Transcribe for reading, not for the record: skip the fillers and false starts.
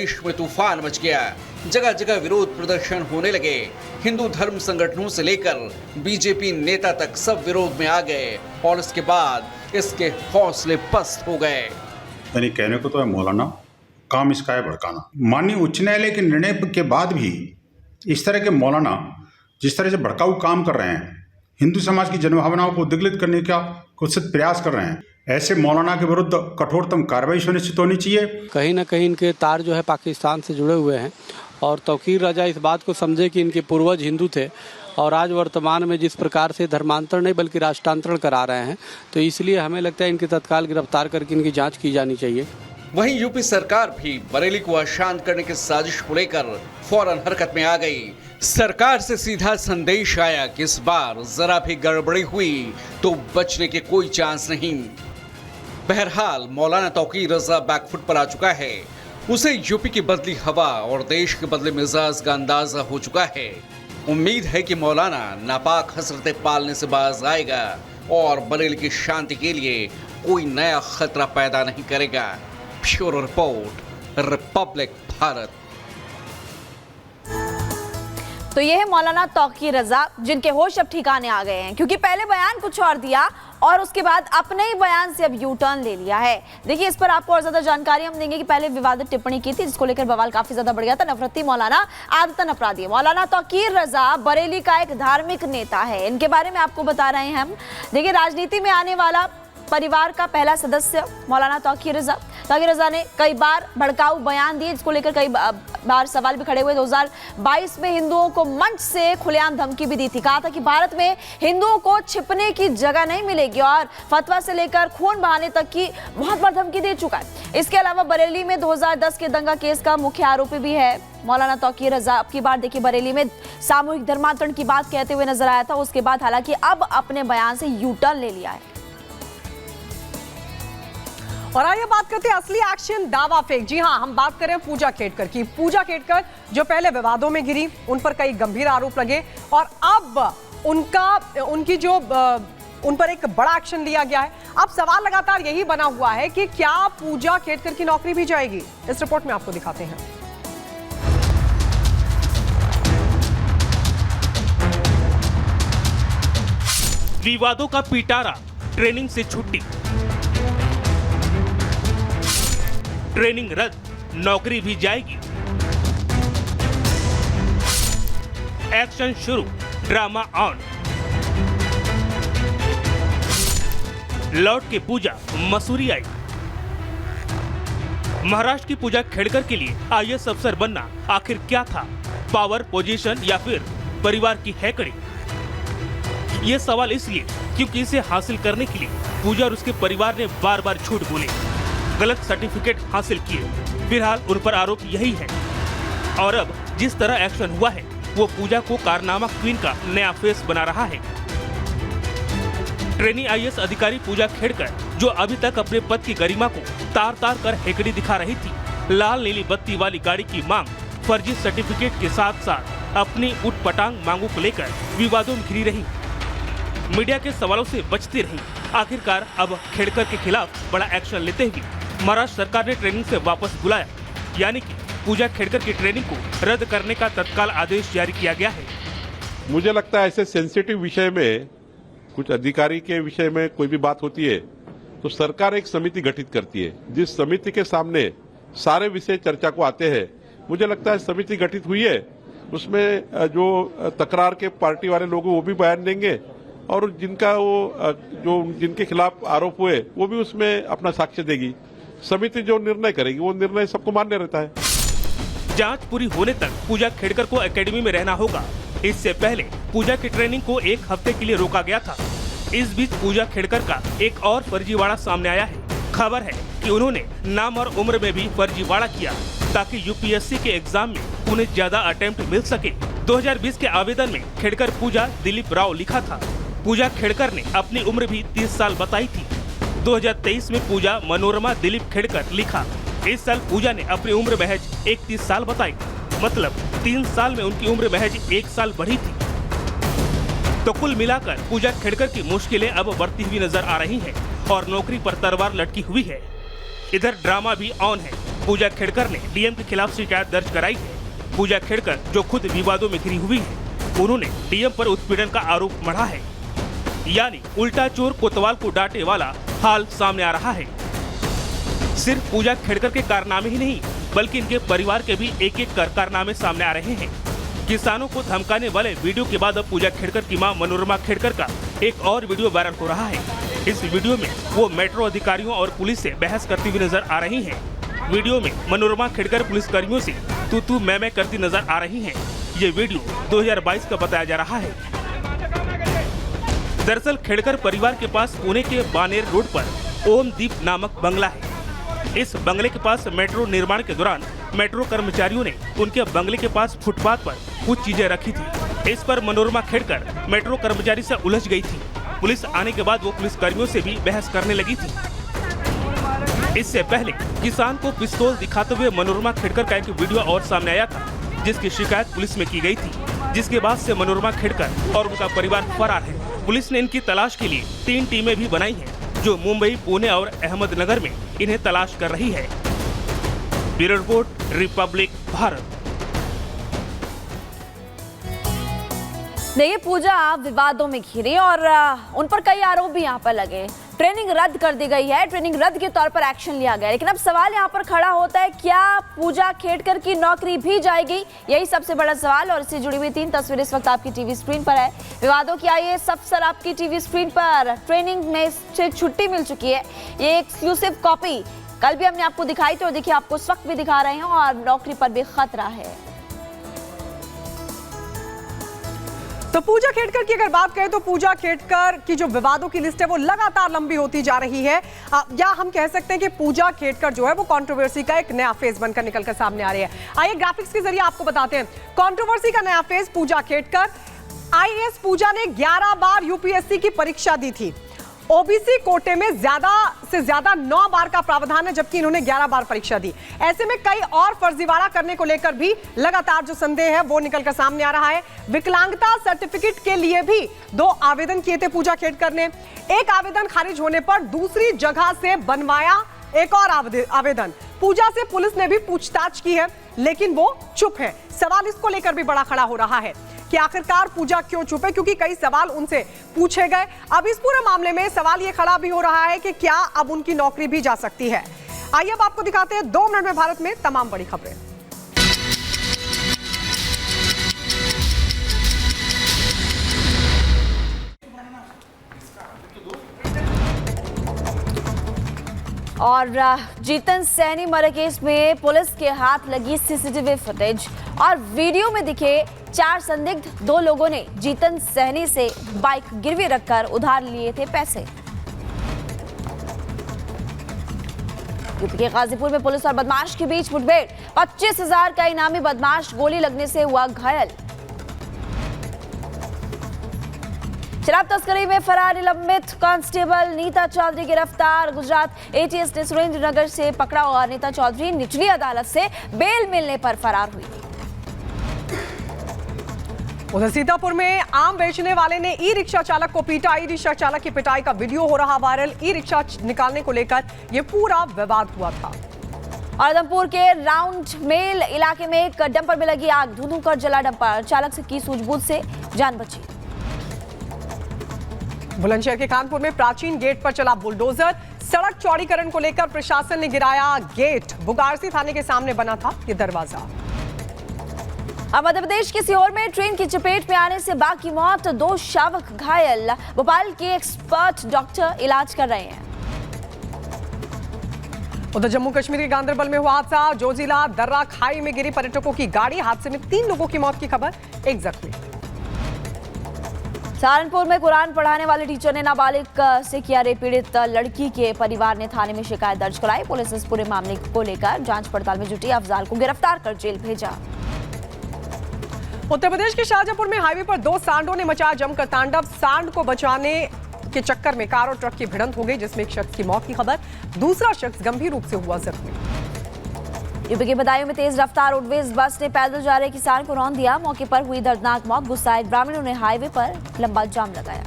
देश में तूफान मच गया। जगह जगह विरोध प्रदर्शन होने लगे। हिंदू धर्म संगठनों से लेकर बीजेपी नेता तक सब विरोध में आ गए और इसके बाद इसके हौसले पस्त हो गए। यानी कहने को तो है मौलाना, काम इसका है भड़काना। माननीय उच्च न्यायालय के निर्णय के बाद भी इस तरह के मौलाना जिस तरह से भड़काऊ काम कर रहे हैं, हिंदू समाज की जनभावनाओं को उद्विग्न करने का कुछ प्रयास कर रहे हैं, ऐसे मौलाना के विरुद्ध कठोरतम कार्रवाई सुनिश्चित होनी चाहिए। कहीं ना कहीं इनके तार जो है पाकिस्तान से जुड़े हुए हैं और तौकीर रजा इस बात को समझे कि इनके पूर्वज हिंदू थे और आज वर्तमान में जिस प्रकार से धर्मांतरण नहीं बल्कि राष्ट्रांतरण करा रहे हैं, तो इसलिए हमें लगता है इनकी तत्काल गिरफ्तार करके इनकी जांच की जानी चाहिए। वहीं यूपी सरकार भी बरेली को अशांत करने की साजिश को लेकर फौरन हरकत में आ गई। सरकार से सीधा संदेश आया कि इस बार जरा भी गड़बड़ी हुई तो बचने के कोई चांस नहीं। बहरहाल मौलाना तौकीर रजा बैकफुट पर आ चुका है। उसे यूपी की बदली हवा और देश के बदले मिजाज का अंदाजा हो चुका है। उम्मीद है कि मौलाना नापाक हसरतें पालने से बाज आएगा और बरेली की शांति के लिए कोई नया खतरा पैदा नहीं करेगा। Bureau report, Republic Bharat. तो ये है मौलाना तौकीर रजा, जिनके होश अब ठिकाने आ गए हैं, क्योंकि पहले बयान कुछ और दिया और उसके बाद अपने ही बयान से अब यू टर्न ले लिया है। देखिए, इस पर आपको और ज्यादा जानकारी हम देंगे कि पहले विवादित टिप्पणी की थी जिसको लेकर बवाल काफी ज्यादा बढ़ गया था। नफरती मौलाना, आदतन अपराधी। मौलाना तौकीर रजा बरेली का एक धार्मिक नेता है। इनके बारे में आपको बता रहे हैं हम। देखिए, राजनीति में आने वाला परिवार का पहला सदस्य मौलाना तौकीर रजा। तौकीर रजा ने कई बार भड़काऊ बयान दिए जिसको लेकर कई बार सवाल भी खड़े हुए। 2022 में हिंदुओं को मंच से खुलेआम धमकी भी दी थी। कहा था कि भारत में हिंदुओं को छिपने की जगह नहीं मिलेगी और फतवा से लेकर खून बहाने तक की बहुत बार धमकी दे चुका है। इसके अलावा बरेली में 2010 के दंगा केस का मुख्य आरोपी भी है मौलाना तौकीर रजा। अब की बार देखिए, बरेली में सामूहिक धर्मांतरण की बात कहते हुए नजर आया था। उसके बाद हालांकि अब अपने बयान से यू टर्न ले लिया है। और आइए बात करते हैं असली एक्शन दावा फेक। जी हां, हम बात करें पूजा खेड़कर की। पूजा खेड़कर जो पहले विवादों में घिरी, उन पर कई गंभीर आरोप लगे और अब उन पर एक बड़ा एक्शन लिया गया है। अब सवाल लगातार यही बना हुआ है कि क्या पूजा खेड़कर की नौकरी भी जाएगी। इस रिपोर्ट में आपको दिखाते हैं। विवादों का पिटारा, ट्रेनिंग से छुट्टी, ट्रेनिंग रद्द, नौकरी भी जाएगी। एक्शन शुरू, ड्रामा ऑन। लौट के पूजा मसूरी आई। महाराष्ट्र की पूजा खेड़कर के लिए आईएएस अफसर बनना आखिर क्या था? पावर, पोजीशन या फिर परिवार की हैकड़ी? ये सवाल इसलिए क्योंकि इसे हासिल करने के लिए पूजा और उसके परिवार ने बार बार झूठ बोले, गलत सर्टिफिकेट हासिल किए। फिलहाल उन पर आरोप यही है और अब जिस तरह एक्शन हुआ है वो पूजा को कारनामा क्वीन का नया फेस बना रहा है। ट्रेनी आईएएस अधिकारी पूजा खेड़कर, जो अभी तक अपने पद की गरिमा को तार तार कर हेकड़ी दिखा रही थी, लाल नीली बत्ती वाली गाड़ी की मांग, फर्जी सर्टिफिकेट के साथ साथ अपनी उटपटांग मांगों को लेकर विवादों में घिरी रही, मीडिया के सवालों से बचती रही। आखिरकार अब खेड़कर के खिलाफ बड़ा एक्शन लेते हुए महाराष्ट्र सरकार ने ट्रेनिंग से वापस बुलाया, यानी कि पूजा खेड़कर की ट्रेनिंग को रद्द करने का तत्काल आदेश जारी किया गया है। मुझे लगता है ऐसे सेंसिटिव विषय में, कुछ अधिकारी के विषय में कोई भी बात होती है तो सरकार एक समिति गठित करती है, जिस समिति के सामने सारे विषय चर्चा को आते हैं। मुझे लगता है समिति गठित हुई है, उसमें जो तकरार के पार्टी वाले लोग वो भी बयान देंगे और जिनके खिलाफ आरोप हुए वो भी उसमें अपना साक्ष्य देगी। समिति जो निर्णय करेगी वो निर्णय सबको मान्य रहता है। जांच पूरी होने तक पूजा खेड़कर को एकेडमी में रहना होगा। इससे पहले पूजा की ट्रेनिंग को एक हफ्ते के लिए रोका गया था। इस बीच पूजा खेड़कर का एक और फर्जीवाड़ा सामने आया है। खबर है कि उन्होंने नाम और उम्र में भी फर्जीवाड़ा किया ताकि यूपीएससी के एग्जाम में उन्हें ज्यादा अटेम्प्ट मिल सके। 2020 के आवेदन में खेड़कर पूजा दिलीप राव लिखा था। पूजा खेड़कर ने अपनी उम्र भी 30 साल बताई थी। 2023 में पूजा मनोरमा दिलीप खेड़कर लिखा। इस साल पूजा ने अपनी उम्र महज 31 साल बताई, मतलब 3 साल में उनकी उम्र महज 1 साल बढ़ी थी। तो कुल मिलाकर पूजा खेड़कर की मुश्किलें अब बढ़ती हुई नजर आ रही हैं और नौकरी पर तलवार लटकी हुई है। इधर ड्रामा भी ऑन है। पूजा खेड़कर ने डीएम के खिलाफ शिकायत दर्ज कराई है। पूजा खेड़कर जो खुद विवादों में घिरी हुई है, उन्होंने डीएम पर उत्पीड़न का आरोप मढ़ा है। यानी उल्टा चोर कोतवाल को डांटे वाला हाल सामने आ रहा है। सिर्फ पूजा खेड़कर के कारनामे ही नहीं, बल्कि इनके परिवार के भी एक एक कारनामे सामने आ रहे हैं। किसानों को धमकाने वाले वीडियो के बाद अब पूजा खेड़कर की मां मनोरमा खेड़कर का एक और वीडियो वायरल हो रहा है। इस वीडियो में वो मेट्रो अधिकारियों और पुलिस से बहस करती हुई नजर आ रही हैं। वीडियो में मनोरमा खेड़कर पुलिस कर्मियों से तू मैं करती नजर आ रही हैं। ये वीडियो 2022 का बताया जा रहा है। दरअसल खेड़कर परिवार के पास पुणे के बानेर रोड पर ओमदीप नामक बंगला है। इस बंगले के पास मेट्रो निर्माण के दौरान मेट्रो कर्मचारियों ने उनके बंगले के पास फुटपाथ पर कुछ चीजें रखी थी। इस पर मनोरमा खेड़कर मेट्रो कर्मचारी से उलझ गई थी। पुलिस आने के बाद वो पुलिस कर्मियों से भी बहस करने लगी थी। इससे पहले किसान को पिस्तौल दिखाते हुए मनोरमा खेड़कर का एक वीडियो और सामने आया था, जिसकी शिकायत पुलिस में की गई थी, जिसके बाद से मनोरमा खेड़कर और उनका परिवार फरार है। पुलिस ने इनकी तलाश के लिए 3 टीमें भी बनाई हैं, जो मुंबई, पुणे और अहमदनगर में इन्हें तलाश कर रही है। Bureau report, Republic Bharat. देखिए, पूजा विवादों में घिरी और उन पर कई आरोप भी यहाँ पर लगे। ट्रेनिंग रद्द कर दी गई है, ट्रेनिंग रद्द के तौर पर एक्शन लिया गया। लेकिन अब सवाल यहाँ पर खड़ा होता है, क्या पूजा खेड़कर की नौकरी भी जाएगी? यही सबसे बड़ा सवाल। और इससे जुड़ी हुई 3 तस्वीरें इस वक्त आपकी टीवी स्क्रीन पर है। विवादों की आइए सफसर आपकी टीवी स्क्रीन पर। ट्रेनिंग में से छुट्टी मिल चुकी है, ये एक्सक्लूसिव कॉपी कल भी हमने आपको दिखाई थी और देखिए आपको इस वक्त भी दिखा रहे हैं। और नौकरी पर भी खतरा है। तो पूजा खेड़कर की अगर बात करें तो पूजा खेड़कर की जो विवादों की लिस्ट है वो लगातार लंबी होती जा रही है। या हम कह सकते हैं कि पूजा खेड़कर जो है वो कंट्रोवर्सी का एक नया फेज बनकर निकलकर सामने आ रही है। आइए ग्राफिक्स के जरिए आपको बताते हैं कंट्रोवर्सी का नया फेज। पूजा खेड़कर आईएएस पूजा ने 11 बार यूपीएससी की परीक्षा दी थी। ओबीसी कोटे में ज्यादा से ज्यादा 9 बार का प्रावधान है, जबकि इन्होंने 11 बार परीक्षा दी। ऐसे में कई और फर्जीवाड़ा करने को लेकर भी लगातार जो संदेह है वो निकलकर सामने आ रहा है। विकलांगता सर्टिफिकेट के लिए भी 2 आवेदन किए थे पूजा खेड़कर ने। एक आवेदन खारिज होने पर दूसरी जगह से बनवाया एक और आवेदन। पूजा से पुलिस ने भी पूछताछ की है, लेकिन वो चुप है। सवाल इसको लेकर भी बड़ा खड़ा हो रहा है कि आखिरकार पूजा क्यों चुप है, क्योंकि कई सवाल उनसे पूछे गए। अब इस पूरे मामले में सवाल ये खड़ा भी हो रहा है कि क्या अब उनकी नौकरी भी जा सकती है। आइए अब आपको दिखाते हैं 2 मिनट में भारत में तमाम बड़ी खबरें। और जीतन सैनी मर्डर केस में पुलिस के हाथ लगी सीसीटीवी फुटेज और वीडियो में दिखे 4 संदिग्ध। 2 लोगों ने जीतन सैनी से बाइक गिरवी रखकर उधार लिए थे पैसे। यूपी के गाजीपुर में पुलिस और बदमाश के बीच मुठभेड़। 25,000 का इनामी बदमाश गोली लगने से हुआ घायल। शराब तस्करी में फरार निलंबित कांस्टेबल नीता चौधरी गिरफ्तार। गुजरात एटीएस ने सुरेंद्रनगर से पकड़ा और नीता चौधरी निचली अदालत से बेल मिलने पर फरार हुई। उधर सीतापुर में आम बेचने वाले ने ई रिक्शा चालक को पीटा। ई रिक्शा चालक की पिटाई का वीडियो हो रहा वायरल। ई रिक्शा निकालने को लेकर यह पूरा विवाद हुआ था। और उधमपुर के राउंड मेल इलाके में एक डंपर में लगी आग। धुंधु कर जला डंपर, चालक की सूझबूझ से जान बची। बुलंदशहर के कानपुर में प्राचीन गेट पर चला बुलडोजर। सड़क चौड़ीकरण को लेकर प्रशासन ने गिराया गेट। बुगारसी थाने के सामने बना था ये दरवाजा। अब मध्य प्रदेश के सीहोर में ट्रेन की चपेट में आने से बाघ की मौत, 2 शावक घायल। भोपाल के एक्सपर्ट डॉक्टर इलाज कर रहे हैं। उधर जम्मू कश्मीर के गांदरबल में हुआ हादसा। जोजिला दर्रा खाई में गिरी पर्यटकों की गाड़ी। हादसे में 3 लोगों की मौत की खबर, 1 जख्मी। सहारनपुर में कुरान पढ़ाने वाले टीचर ने नाबालिग से किया रेप। पीड़ित लड़की के परिवार ने थाने में शिकायत दर्ज कराई। पुलिस इस पूरे मामले को लेकर जांच पड़ताल में जुटी। अफजाल को गिरफ्तार कर जेल भेजा। उत्तर प्रदेश के शाहजहांपुर में हाईवे पर 2 सांडों ने मचाया जमकर तांडव। सांड को बचाने के चक्कर में कार और ट्रक की भिड़ंत हो गई, जिसमें एक शख्स की मौत की खबर, दूसरा शख्स गंभीर रूप से हुआ जख्मी। यूपी के बदायूं में तेज रफ्तार रोडवेज बस ने पैदल जा रहे किसान को रौंद दिया। मौके पर हुई दर्दनाक मौत। गुस्साए ग्रामीणों ने हाईवे पर लंबा जाम लगाया।